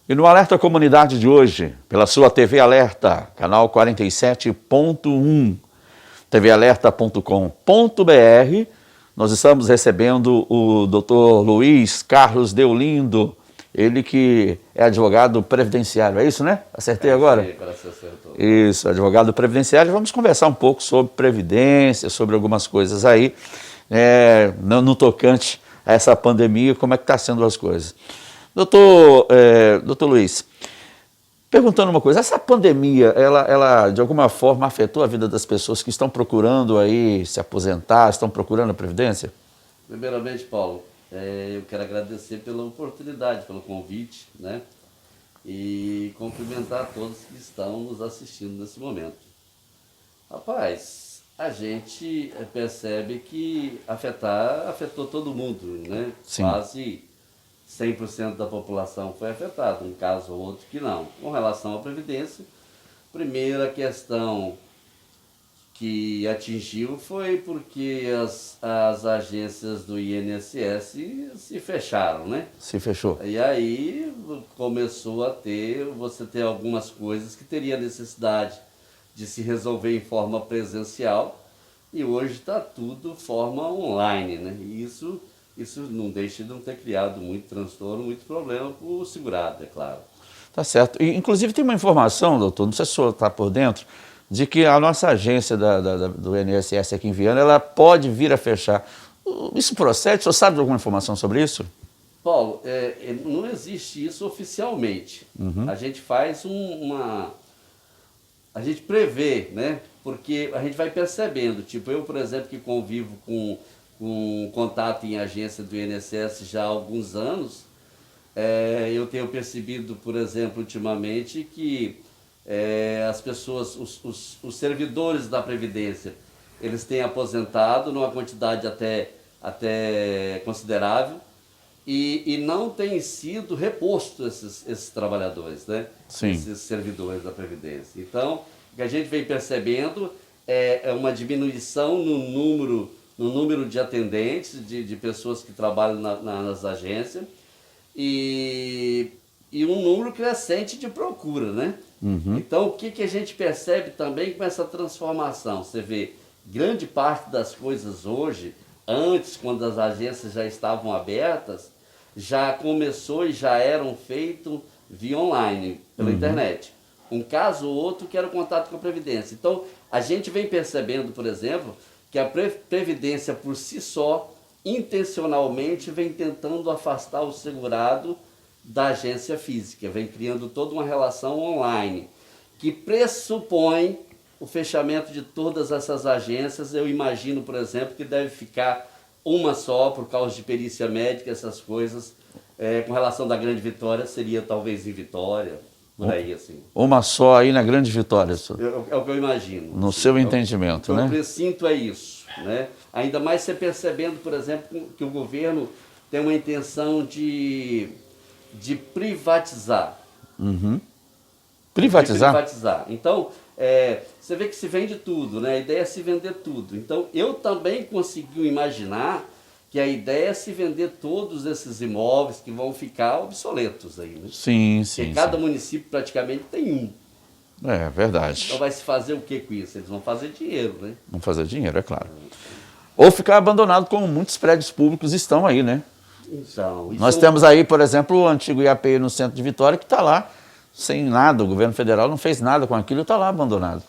E no Alerta Comunidade de hoje, pela sua TV Alerta, canal 47.1, tvalerta.com.br, nós estamos recebendo o Dr. Luiz Carlos Deolindo, ele que é advogado previdenciário, é isso, né? Acertei agora? Sim, agora você acertou. Isso, advogado previdenciário. Vamos conversar um pouco sobre previdência, sobre algumas coisas aí, no tocante a essa pandemia, como é que está sendo as coisas. Doutor Luiz, perguntando uma coisa, essa pandemia, ela de alguma forma afetou a vida das pessoas que estão procurando aí se aposentar, estão procurando a previdência? Primeiramente, Paulo, eu quero agradecer pela oportunidade, pelo convite, né? E cumprimentar todos que estão nos assistindo nesse momento. Rapaz, a gente percebe que afetou todo mundo, né? Sim. Quase 100% da população foi afetada, um caso ou outro que não. Com relação à Previdência, primeira questão que atingiu foi porque as agências do INSS se fecharam, né? Se fechou. E aí começou a você ter algumas coisas que teria necessidade de se resolver em forma presencial e hoje está tudo forma online, né? E isso não deixa de não ter criado muito transtorno, muito problema para o segurado, é claro. Tá certo. E, inclusive tem uma informação, doutor, não sei se o senhor está por dentro, de que a nossa agência do INSS aqui em Viana, ela pode vir a fechar. Isso procede? O senhor sabe de alguma informação sobre isso? Paulo, não existe isso oficialmente. Uhum. A gente faz a gente prevê, né? Porque a gente vai percebendo. Tipo, eu, por exemplo, que convivo com contato em agência do INSS já há alguns anos, eu tenho percebido, por exemplo, ultimamente, que as pessoas, os servidores da Previdência, eles têm aposentado numa quantidade até considerável e não tem sido reposto esses trabalhadores, né? Sim. Esses servidores da Previdência. Então, o que a gente vem percebendo é uma diminuição no número de atendentes, de pessoas que trabalham nas agências e um número crescente de procura, né? Uhum. Então, o que a gente percebe também com essa transformação? Você vê, grande parte das coisas hoje, antes, quando as agências já estavam abertas, já começou e já eram feitos via online, pela internet. Um caso ou outro que era o contato com a Previdência. Então, a gente vem percebendo, por exemplo, que a Previdência por si só, intencionalmente, vem tentando afastar o segurado da agência física, vem criando toda uma relação online, que pressupõe o fechamento de todas essas agências. Eu imagino, por exemplo, que deve ficar uma só, por causa de perícia médica, essas coisas. Com relação da Grande Vitória, seria talvez em Vitória, por aí, assim. Uma só aí na Grande Vitória, senhor. É o que eu imagino. No assim, seu entendimento, né? O que eu presinto é isso, né? Ainda mais você percebendo, por exemplo, que o governo tem uma intenção de privatizar. Uhum. Privatizar? De privatizar. Então, você vê que se vende tudo, né? A ideia é se vender tudo. Então, eu também consegui imaginar que a ideia é se vender todos esses imóveis que vão ficar obsoletos aí, né? Sim, sim. Porque cada município praticamente tem um. É verdade. Então vai se fazer o que com isso? Eles vão fazer dinheiro, né? Vão fazer dinheiro, é claro. Ou ficar abandonado, como muitos prédios públicos estão aí, né? Então, Nós temos aí, por exemplo, o antigo IAPI no centro de Vitória, que está lá sem nada. O governo federal não fez nada com aquilo e está lá abandonado.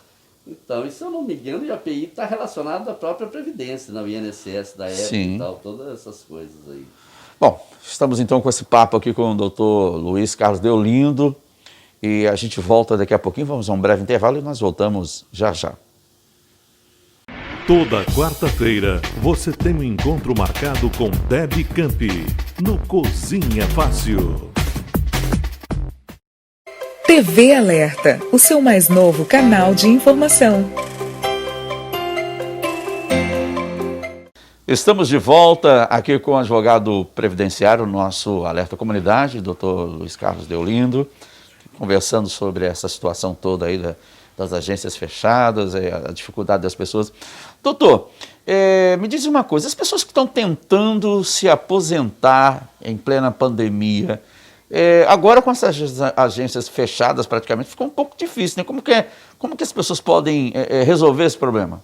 Então, e se eu não me engano, o IAPI está relacionado à própria Previdência, né? O INSS da época Sim. e tal, todas essas coisas aí. Bom, estamos então com esse papo aqui com o doutor Luiz Carlos Deolindo e a gente volta daqui a pouquinho, vamos a um breve intervalo e nós voltamos já já. Toda quarta-feira você tem um encontro marcado com Debbie Campi no Cozinha Fácil. TV Alerta, o seu mais novo canal de informação. Estamos de volta aqui com o advogado previdenciário, nosso Alerta Comunidade, doutor Luiz Carlos Deolindo, conversando sobre essa situação toda aí das agências fechadas, a dificuldade das pessoas. Doutor, Me diz uma coisa, as pessoas que estão tentando se aposentar em plena pandemia, agora com essas agências fechadas praticamente, ficou um pouco difícil, né? Como que as pessoas podem resolver esse problema?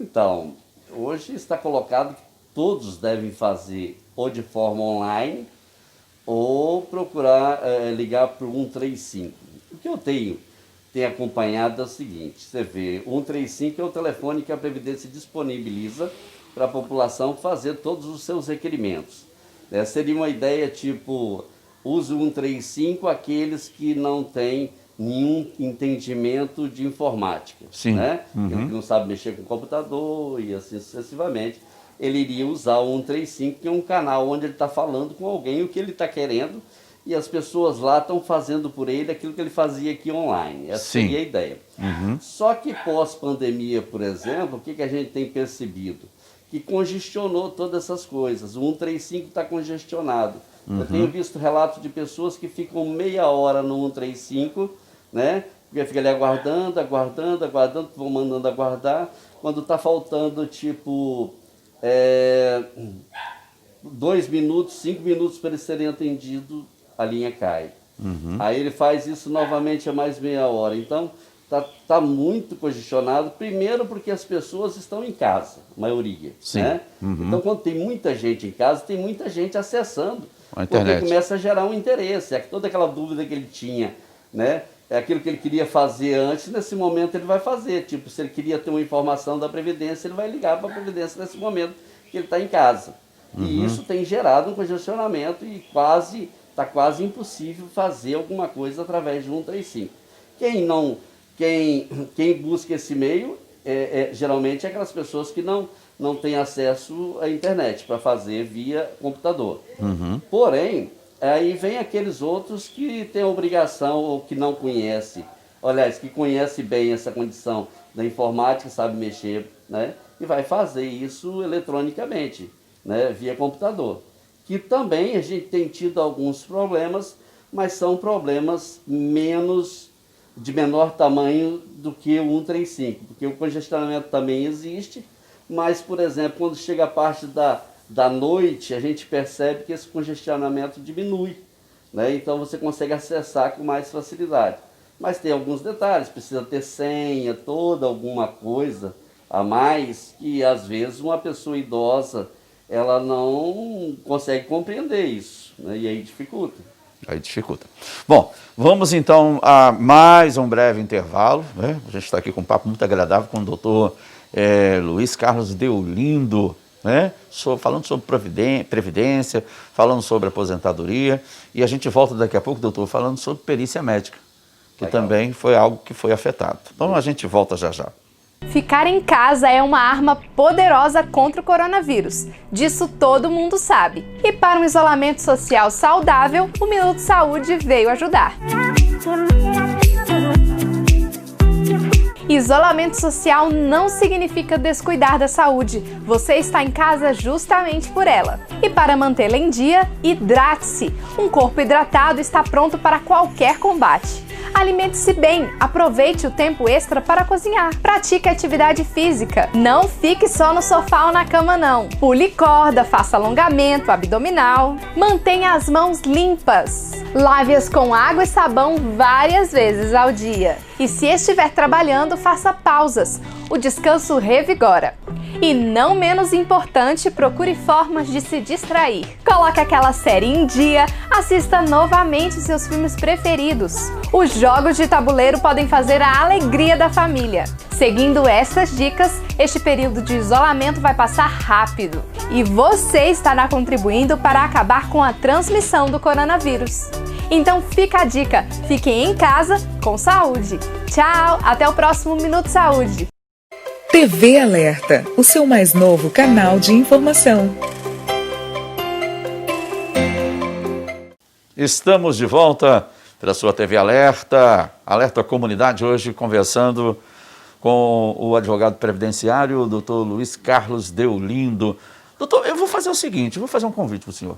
Então, hoje está colocado que todos devem fazer ou de forma online ou procurar ligar para o 135. O que eu tenho acompanhado é o seguinte, você vê, o 135 é o telefone que a Previdência disponibiliza para a população fazer todos os seus requerimentos. Seria uma ideia tipo, use o 135 aqueles que não têm nenhum entendimento de informática. Sim. Né? Aquele que não sabe mexer com computador e assim sucessivamente. Ele iria usar o 135, que é um canal onde ele está falando com alguém o que ele está querendo, e as pessoas lá estão fazendo por ele aquilo que ele fazia aqui online. Essa seria a ideia. Só que pós-pandemia, por exemplo, o que a gente tem percebido? Que congestionou todas essas coisas. O 135 está congestionado. Eu tenho visto relatos de pessoas que ficam meia hora no 135, né? Porque fica ali aguardando, vão mandando aguardar. Quando está faltando, tipo, 2 minutos, 5 minutos para eles serem atendidos, a linha cai. Aí ele faz isso novamente a mais meia hora. Então, tá muito congestionado. Primeiro porque as pessoas estão em casa, a maioria. Sim. Né? Então, quando tem muita gente em casa, tem muita gente acessando. A internet. Porque começa a gerar um interesse. Toda aquela dúvida que ele tinha, né? É aquilo que ele queria fazer antes, nesse momento ele vai fazer. Tipo, se ele queria ter uma informação da Previdência, ele vai ligar para a Previdência nesse momento que ele está em casa. E isso tem gerado um congestionamento e está quase impossível fazer alguma coisa através de 135. Quem busca esse meio, geralmente é aquelas pessoas que não têm acesso à internet para fazer via computador. Porém, aí vem aqueles outros que têm a obrigação ou que não conhecem, aliás, que conhece bem essa condição da informática, sabe mexer, né? E vai fazer isso eletronicamente, né? Via computador. Que também a gente tem tido alguns problemas, mas são problemas de menor tamanho do que o 135, porque o congestionamento também existe, mas, por exemplo, quando chega a parte da noite, a gente percebe que esse congestionamento diminui, né? Então você consegue acessar com mais facilidade. Mas tem alguns detalhes, precisa ter senha, toda alguma coisa a mais, que às vezes uma pessoa idosa ela não consegue compreender isso, né? E aí dificulta. Aí dificulta. Bom, vamos então a mais um breve intervalo, né? A gente está aqui com um papo muito agradável com o doutor Luiz Carlos Deolindo, né? Falando sobre previdência, falando sobre aposentadoria, e a gente volta daqui a pouco, doutor, falando sobre perícia médica, que também foi algo que foi afetado. Então a gente volta já já. Ficar em casa é uma arma poderosa contra o coronavírus. Disso todo mundo sabe. E para um isolamento social saudável, o Minuto Saúde veio ajudar. Isolamento social não significa descuidar da saúde. Você está em casa justamente por ela. E para mantê-la em dia, hidrate-se. Um corpo hidratado está pronto para qualquer combate. Alimente-se bem, aproveite o tempo extra para cozinhar. Pratique atividade física. Não fique só no sofá ou na cama não. Pule corda, faça alongamento abdominal. Mantenha as mãos limpas. Lave-as com água e sabão várias vezes ao dia. E se estiver trabalhando, faça pausas. O descanso revigora. E não menos importante, procure formas de se distrair. Coloque aquela série em dia, assista novamente seus filmes preferidos. Os jogos de tabuleiro podem fazer a alegria da família. Seguindo estas dicas, este período de isolamento vai passar rápido. E você estará contribuindo para acabar com a transmissão do coronavírus. Então fica a dica, fiquem em casa com saúde. Tchau, até o próximo Minuto Saúde. TV Alerta, o seu mais novo canal de informação. Estamos de volta pela sua TV Alerta, Alerta à Comunidade, hoje conversando com o advogado previdenciário, o doutor Luiz Carlos Deolindo. Doutor, eu vou fazer o seguinte, vou fazer um convite para o senhor.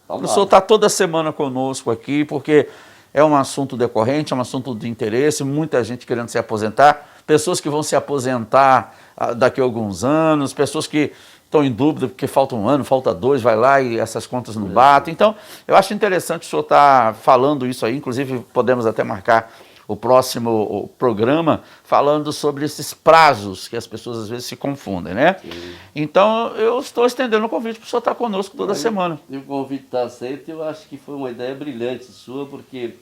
O senhor está toda semana conosco aqui, porque é um assunto decorrente, é um assunto de interesse, muita gente querendo se aposentar, pessoas que vão se aposentar daqui a alguns anos, pessoas que estão em dúvida porque falta um ano, falta dois, vai lá e essas contas não batem. Então, eu acho interessante o senhor estar falando isso aí, inclusive podemos até marcar o próximo programa falando sobre esses prazos que as pessoas às vezes se confundem, né? Sim. Então, eu estou estendendo o convite para o senhor estar conosco toda semana. E o convite está aceito, eu acho que foi uma ideia brilhante sua, porque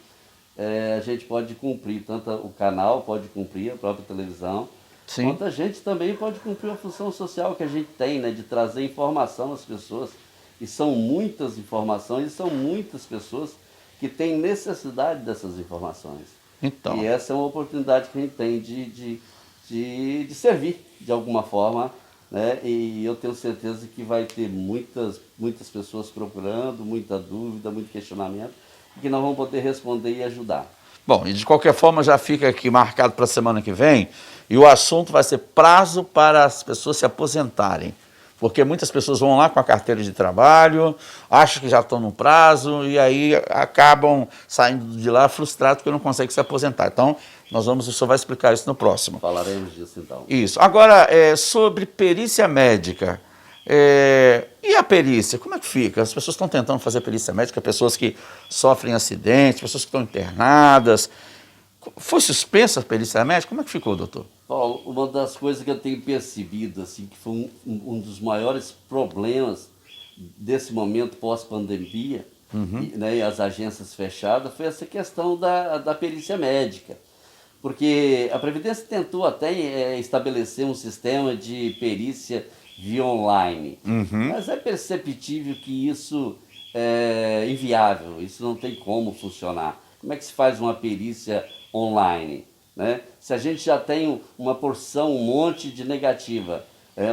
a gente pode cumprir, tanto o canal pode cumprir, a própria televisão, Sim. quanto a gente também pode cumprir a função social que a gente tem, né, de trazer informação às pessoas. E são muitas informações, e são muitas pessoas que têm necessidade dessas informações. Então. E essa é uma oportunidade que a gente tem de servir de alguma forma, né? E eu tenho certeza que vai ter muitas pessoas procurando, muita dúvida, muito questionamento, e que nós vamos poder responder e ajudar. Bom, e de qualquer forma já fica aqui marcado para a semana que vem, e o assunto vai ser prazo para as pessoas se aposentarem. Porque muitas pessoas vão lá com a carteira de trabalho, acham que já estão no prazo e aí acabam saindo de lá frustrados porque não conseguem se aposentar. Então, o senhor vai explicar isso no próximo. Falaremos disso então. Isso. Agora, sobre perícia médica, e a perícia, como é que fica? As pessoas estão tentando fazer perícia médica, pessoas que sofrem acidentes, pessoas que estão internadas. Foi suspensa a perícia médica? Como é que ficou, doutor? Paulo, uma das coisas que eu tenho percebido, assim, que foi um dos maiores problemas desse momento pós-pandemia, né, e as agências fechadas, foi essa questão da perícia médica. Porque a Previdência tentou até estabelecer um sistema de perícia via online, mas é perceptível que isso é inviável, isso não tem como funcionar. Como é que se faz uma perícia online, né? Se a gente já tem uma porção, um monte de negativa,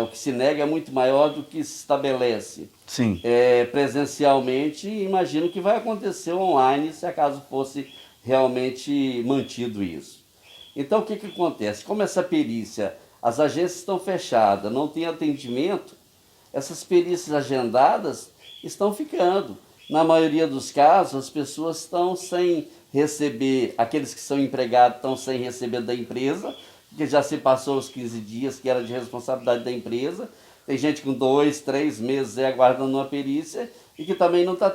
o que se nega é muito maior do que se estabelece. Sim. Presencialmente, imagino que vai acontecer online se acaso fosse realmente mantido isso. Então o que acontece? Como essa perícia, as agências estão fechadas, não tem atendimento, essas perícias agendadas estão ficando. Na maioria dos casos, as pessoas estão sem receber, aqueles que são empregados estão sem receber da empresa, porque já se passou os 15 dias que era de responsabilidade da empresa. Tem gente com 2, 3 meses aguardando uma perícia e que também não está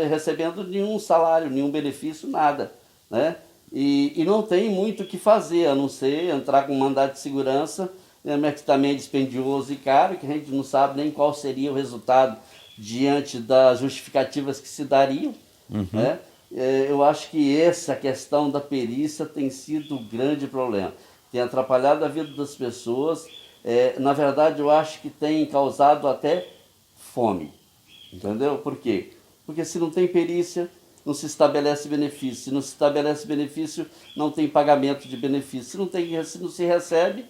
recebendo nenhum salário, nenhum benefício, nada, né? E não tem muito o que fazer, a não ser entrar com um mandado de segurança, né, mas que também é dispendioso e caro, que a gente não sabe nem qual seria o resultado diante das justificativas que se dariam, né? Eu acho que essa questão da perícia tem sido um grande problema. Tem atrapalhado a vida das pessoas. Na verdade, eu acho que tem causado até fome. Entendeu? Por quê? Porque se não tem perícia, não se estabelece benefício. Se não se estabelece benefício, não tem pagamento de benefício. Se não se recebe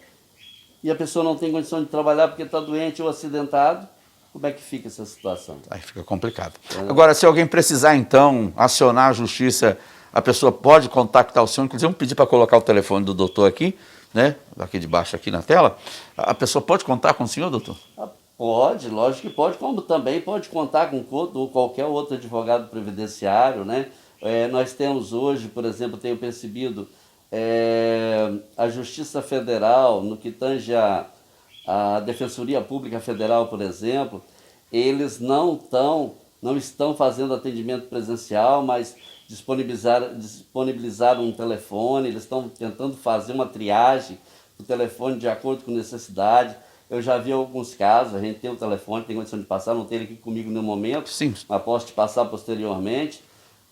e a pessoa não tem condição de trabalhar porque está doente ou acidentado, como é que fica essa situação? Aí fica complicado. Agora, se alguém precisar, então, acionar a justiça, a pessoa pode contactar o senhor, inclusive vamos pedir para colocar o telefone do doutor aqui, né? Aqui de baixo, aqui na tela. A pessoa pode contar com o senhor, doutor? Pode, lógico que pode, como também pode contar com qualquer outro advogado previdenciário, né? Nós temos hoje, por exemplo, tenho percebido, a Justiça Federal, no que tange a Defensoria Pública Federal, por exemplo, eles não estão fazendo atendimento presencial, mas disponibilizaram um telefone, eles estão tentando fazer uma triagem do telefone de acordo com necessidade. Eu já vi alguns casos, a gente tem o telefone, tem condição de passar, não tem ele aqui comigo no momento, Sim. mas posso te passar posteriormente.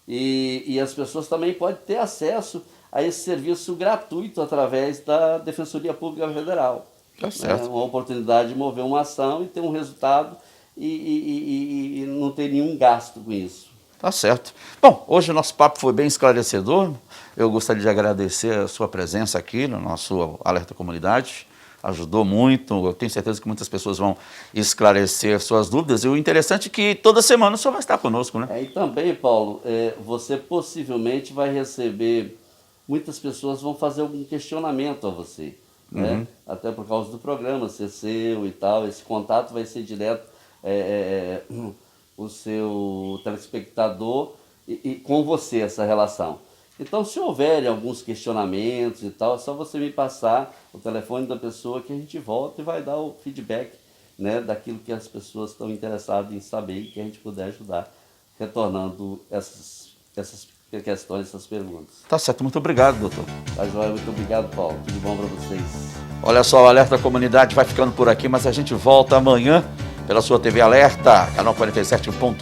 E as pessoas também podem ter acesso a esse serviço gratuito através da Defensoria Pública Federal. Tá certo. É uma oportunidade de mover uma ação e ter um resultado e não ter nenhum gasto com isso. Tá certo. Bom, hoje o nosso papo foi bem esclarecedor. Eu gostaria de agradecer a sua presença aqui no nosso Alerta Comunidade. Ajudou muito, eu tenho certeza que muitas pessoas vão esclarecer suas dúvidas. E o interessante é que toda semana o senhor vai estar conosco, né? E também, Paulo, você possivelmente vai receber, muitas pessoas vão fazer algum questionamento a você, né? Até por causa do programa ser seu e tal, esse contato vai ser direto, o seu telespectador e com você, essa relação. Então, se houverem alguns questionamentos e tal, é só você me passar o telefone da pessoa que a gente volta e vai dar o feedback, né, daquilo que as pessoas estão interessadas em saber e que a gente puder ajudar, retornando essas questões, essas perguntas. Tá certo, muito obrigado, doutor. Tá joia? Muito obrigado, Paulo. Tudo bom para vocês. Olha só, o Alerta Comunidade vai ficando por aqui, mas a gente volta amanhã pela sua TV Alerta, canal 47.1.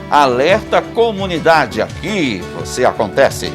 Alerta Comunidade, aqui você acontece.